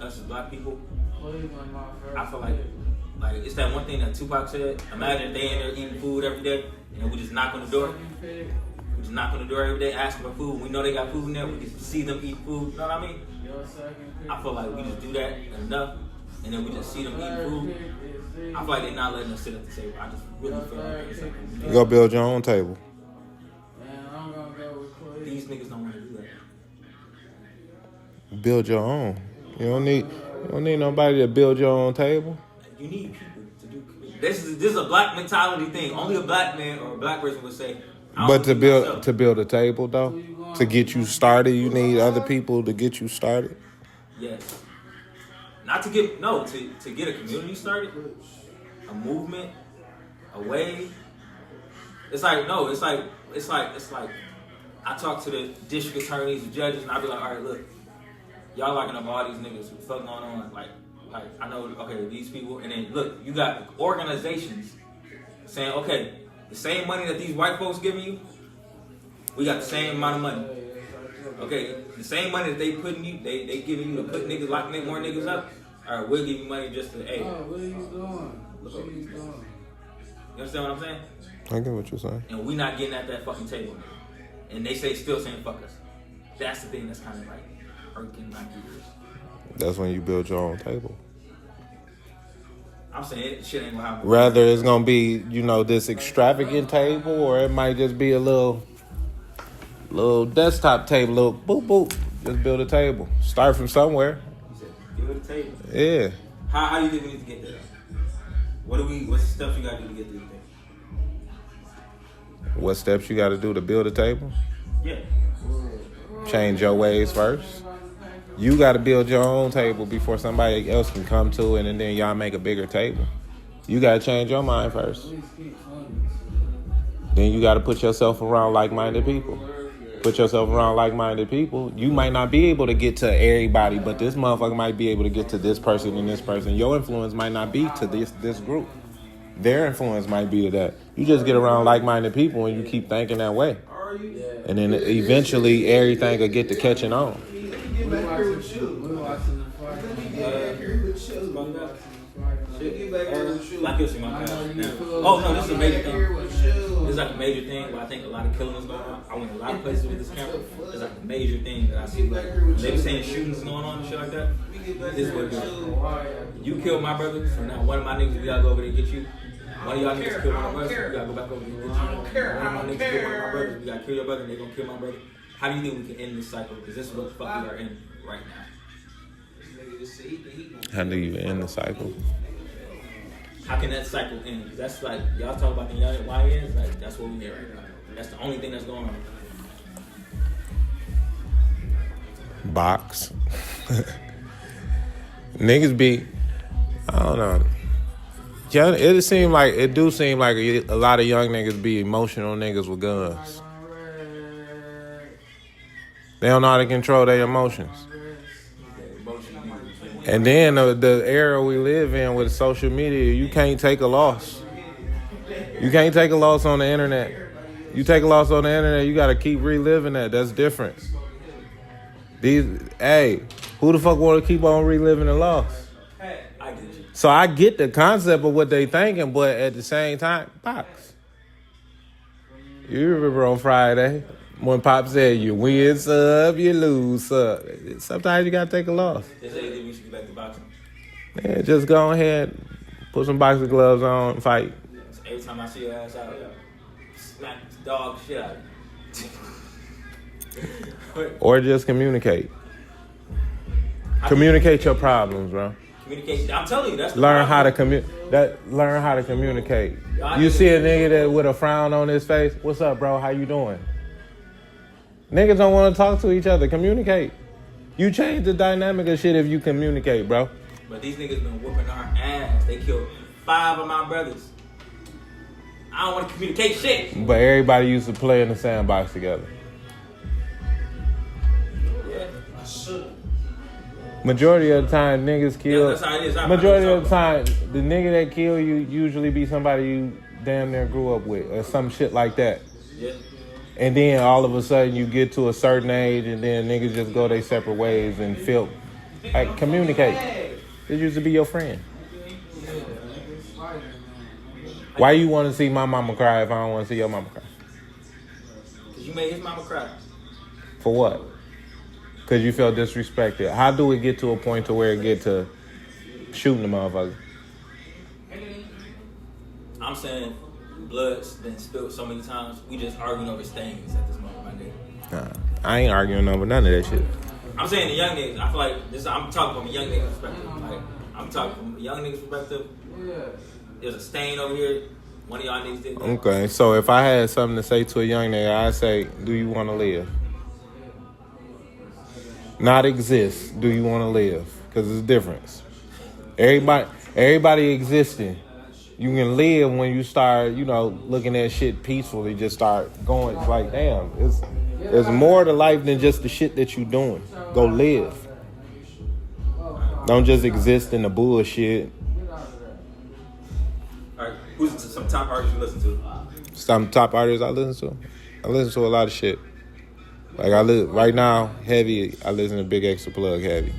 us as black people, I feel like it's that one thing that Tupac said. Imagine they in there eating food every day, and we just knock on the door. We just knock on the door every day, asking for food. We know they got food in there. We can see them eat food. You know what I mean? I feel like we just do that enough, and then we just see them eating food. I feel like they're not letting us sit at the table. I just really feel like it's like, You go build your own table. These niggas don't want to do that. Build your own. You don't need nobody to build your own table. You need people to do. This is a black mentality thing. Only a black man or a black person would say. But to build a table though, to get you started, you need other people to get you started. Yes. Not to get to get a community started, a movement, a wave. It's like I talk to the district attorneys, the judges, and I be like, all right, look, y'all locking up all these niggas. What the fuck going on? Like I know, okay, these people, and then look, you got organizations saying, okay, the same money that these white folks giving you, we got the same amount of money. Okay, the same money that they putting you, they giving you to put niggas, lock more niggas up. All right, we'll give you money just to, hey. What are you doing? Look over these niggas. You understand what I'm saying? I get what you're saying. And we not getting at that fucking table. And they still saying fuck us. That's the thing that's kind of like irking my ears. That's when you build your own table. I'm saying shit ain't gonna happen. Rather it's gonna be, this extravagant table, or it might just be a little desktop table, little boop boop. Just build a table. Start from somewhere. You said build a table. Yeah. How do you think we need to get there? What's the steps you gotta do to get there? What steps you gotta do to build a table? Yeah. Change your ways first. You got to build your own table before somebody else can come to it, and then y'all make a bigger table. You got to change your mind first. Then you got to put yourself around like-minded people. Put yourself around like-minded people. You might not be able to get to everybody, but this motherfucker might be able to get to this person and this person. Your influence might not be to this group. Their influence might be to that. You just get around like-minded people and you keep thinking that way. And then eventually everything will get to catching on. Oh no, this is a major thing. This is like a major thing, but I think a lot of killing is going on. I went a lot of places with this camera. It's like a major thing that I see. Like they be saying shootings going on and shit like that. This is what it is. You killed my brother, so now one of my niggas we gotta go over there and get you. One of y'all niggas killed my brother, we gotta go back over there and get you. One of my niggas killed one of my brothers, we gotta kill your brother, and they gonna kill my brother. How do you think we can end this cycle? Because this is what the fuck we are in right now. How do you end the cycle? How can that cycle end? Because that's like, y'all talk about the YNs, like, that's what we get right now. That's the only thing that's going on. Box. Niggas be, I don't know. Yeah, it do seem like a lot of young niggas be emotional niggas with guns. They don't know how to control their emotions. And then the era we live in with social media, you can't take a loss. You can't take a loss on the internet. You take a loss on the internet, you got to keep reliving that. That's different. Who the fuck want to keep on reliving the loss? I get you. So I get the concept of what they thinking, but at the same time, Pops. You remember on Friday when Pop said, you win sub, you lose sub. Sometimes you got to take a loss. They say we should get back to boxing. Yeah, just go ahead, put some boxing gloves on, and fight. Every time I see your ass out, smack this dog shit out of you. Or just communicate. Communicate your problems, bro. Communicate. I'm telling you, that's the Learn how problem. to learn how to communicate. You see a nigga that with a frown on his face, what's up, bro? How you doing? Niggas don't want to talk to each other. Communicate. You change the dynamic of shit if you communicate, bro. But these niggas been whooping our ass. They killed 5 of my brothers. I don't want to communicate shit. But everybody used to play in the sandbox together. Yeah. Majority of the time, niggas kill. Yeah, that's how it is. Majority of the time, the nigga that kill you usually be somebody you damn near grew up with or some shit like that. Yeah. And then all of a sudden you get to a certain age and then niggas just go their separate ways and feel like communicate. This used to be your friend. Why you want to see my mama cry if I don't want to see your mama cry? Because you made his mama cry. For what? Because you felt disrespected. How do it get to a point to where it get to shooting the motherfucker? I'm saying blood's been spilled so many times. We just arguing over stains at this moment, my nigga. Nah, I ain't arguing over none of that shit. I'm saying the young niggas. I feel like this. I'm talking from a young nigga perspective. Like I'm talking from a young nigga's perspective. There's a stain over here. One of y'all niggas did that. Okay, so if I had something to say to a young nigga, I'd say, do you want to live? Not exist. Do you want to live? Because there's a difference. Everybody existing. You can live when you start, looking at shit peacefully. Just start going. It's like, damn, there's more to life than just the shit that you doing. Go live. Don't just exist in the bullshit. All right, who's some top artists you listen to? Some top artists I listen to? I listen to a lot of shit. Like right now, heavy, I listen to Big Extra Plug heavy.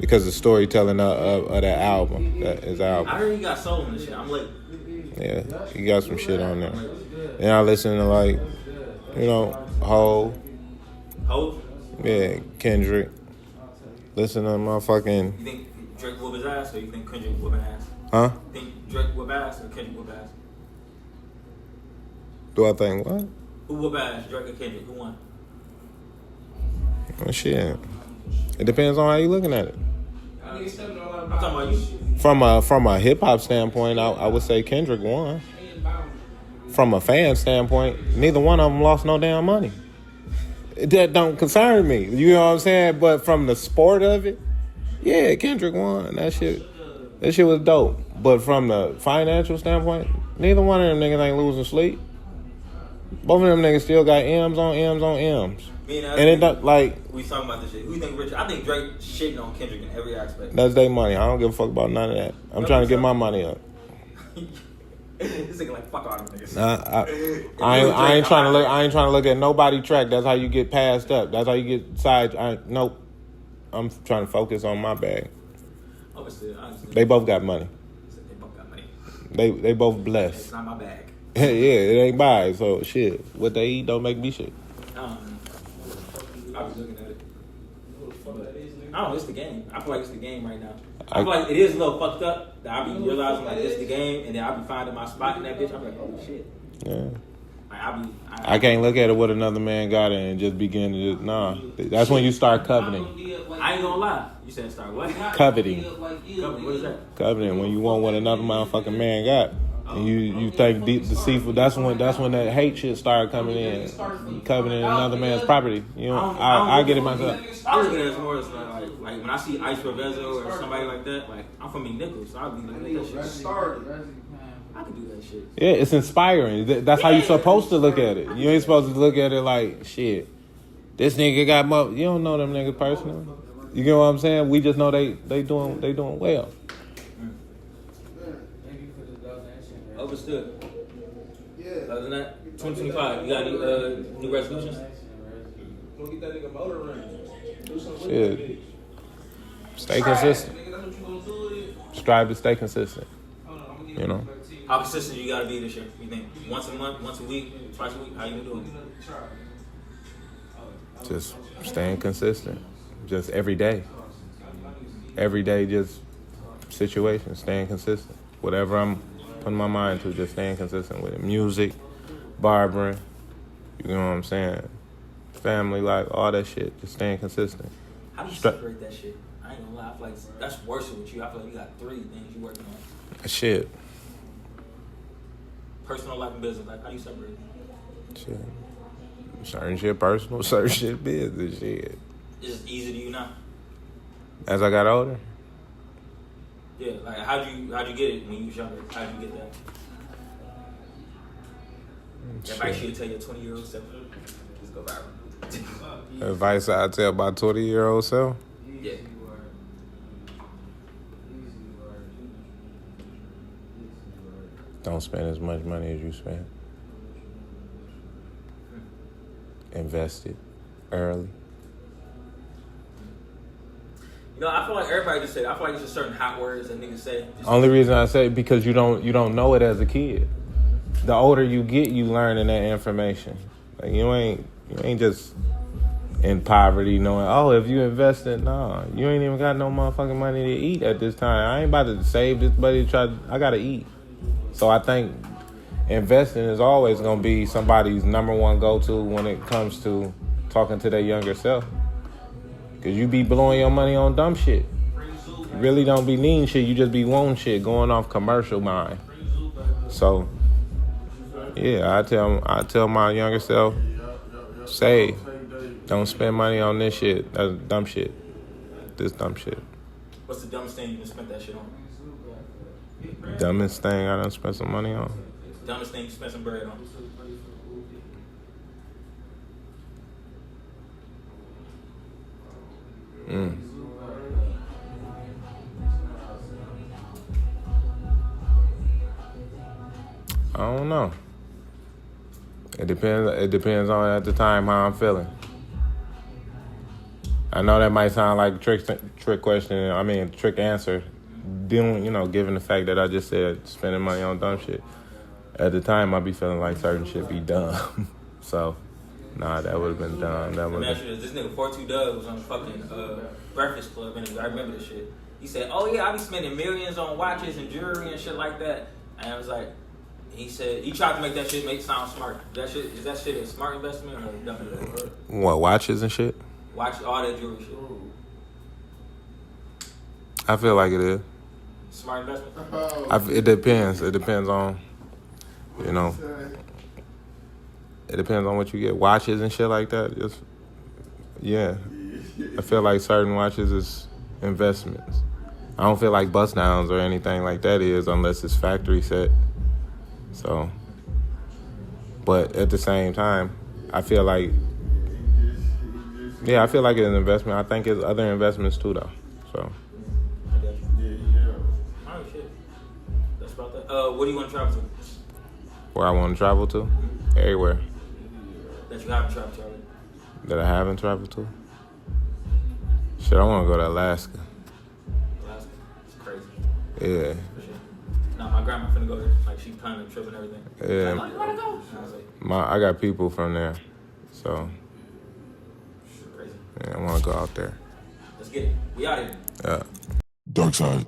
Because the storytelling of that album, his album. I heard he got soul in this shit. I'm like, yeah, he got some shit on there. And I listen to like, Hov. Hov? Yeah, Kendrick. Listen to motherfucking. You think Drake whoop his ass or you think Kendrick whoop his ass? Huh? You think Drake whoop ass or Kendrick whoop ass? Do I think what? Who whoop ass, Drake or Kendrick? Who won? Well, shit. It depends on how you looking at it. I'm talking about you. From a hip hop standpoint, I would say Kendrick won. From a fan standpoint, neither one of them lost no damn money. That don't concern me. You know what I'm saying? But from the sport of it, yeah, Kendrick won. That shit was dope. But from the financial standpoint, neither one of them niggas ain't losing sleep. Both of them niggas still got M's on M's on M's. And it don't, like, we talking about this shit. Who you think Richard? I think Drake shitting on Kendrick in every aspect. That's their money. I don't give a fuck about none of that. I'm trying to get my money up. This nigga like fuck all them niggas. I ain't trying to look at nobody track. That's how you get passed up. That's how you get side. Nope. I'm trying to focus on my bag. Obviously. They both got money. They both got money. They both blessed. It's not my bag. Yeah, it ain't mine. So shit, what they eat don't make me shit. I was looking at it. I don't know, it's the game. I feel like it's the game right now. I feel like it is a little fucked up that I be realizing like it's the game, and then I be finding my spot in that bitch. I'm like, holy shit. Yeah. Like, I can't look at it what another man got and just begin to just, nah. That's when you start coveting. I ain't gonna lie. You said start what? Coveting. Coveting. What is that? Coveting, when you want what another motherfucking man got. And you think deep deceitful. That's when that hate shit started coming in. Coveting another man's property. You know, I get it myself. I look at it as more as like when I see Ice Revezo or somebody like that, like I'm from McNichols, so I'll be like, that shit. I could do that shit. Yeah, it's inspiring. That's how you're supposed to look at it. You ain't supposed to look at it like, shit, this nigga got money. You don't know them niggas personally. You get what I'm saying? We just know they doing well. Understood. Other than that, 2025, you got any new resolutions? Go get that nigga motor running. Do some shit. Stay consistent. Strive to stay consistent. You know. How consistent you gotta be this year? You think once a month, once a week, twice a week? How you gonna do it? Just staying consistent. Just every day. Every day, just situation. Staying consistent. Whatever I'm putting my mind to, just staying consistent with it. Music, barbering, you know what I'm saying? Family life, all that shit. Just staying consistent. How do you separate that shit? I ain't gonna lie. I feel like that's worse with you. I feel like you got 3 things you working on. Shit. Personal life and business life. How do you separate it? Shit. Certain shit personal, certain shit business shit. It's just easy to you now. As I got older, Yeah, like how'd you get it when you was younger? How'd you get that? Advice you would tell your 20-year-old self. Just go viral. advice I tell my 20-year-old self. Yeah. Don't spend as much money as you spend. Invest it early. You know, I feel like everybody just say. I feel like it's just certain hot words that niggas say. Only reason I say it because you don't know it as a kid. The older you get, you learning that information. Like you ain't just in poverty knowing, oh, if you invest it, nah, you ain't even got no motherfucking money to eat at this time. I ain't about to save this money to try. I gotta eat. So I think investing is always gonna be somebody's number one go-to when it comes to talking to their younger self. Cause you be blowing your money on dumb shit. You really don't be needing shit. You just be wanting shit, going off commercial mind. So yeah, I tell my younger self, save. Don't spend money on this shit. That's dumb shit. This dumb shit. What's the dumbest thing you done spent that shit on? Dumbest thing I done spent some money on. Dumbest thing you spent some bread on. I don't know. It depends on at the time how I'm feeling. I know that might sound like a trick question. I mean, trick answer. Given the fact that I just said spending money on dumb shit. At the time, I be feeling like certain shit be dumb. So, nah, that would have been dumb. This nigga 42 Doug was on the fucking Breakfast Club interview. I remember this shit. He said, "Oh yeah, I be spending millions on watches and jewelry and shit like that." And I was like, he said he tried to make that shit sound smart. Is that shit a smart investment or a dumb investment? What, watches and shit? Watch all that jewelry shit. I feel like it is. Smart investment? It depends. It depends on, it depends on what you get. Watches and shit like that, yeah. I feel like certain watches is investments. I don't feel like bust downs or anything like that is unless it's factory set. So, but at the same time, I feel like it's an investment. I think it's other investments too, though. So. Oh shit. That's about that. What do you want to travel to? Where I want to travel to? Everywhere. That you haven't traveled to already? That I haven't traveled to? Shit, I want to go to Alaska. Alaska? It's crazy. Yeah. Nah, my grandma finna go there. Like, she planning a trip and everything. Yeah. I'm like, you wanna go? And I was like, I got people from there. So, crazy. yeah, I want to go out there. Let's get it. We out here. Yeah. Dark side.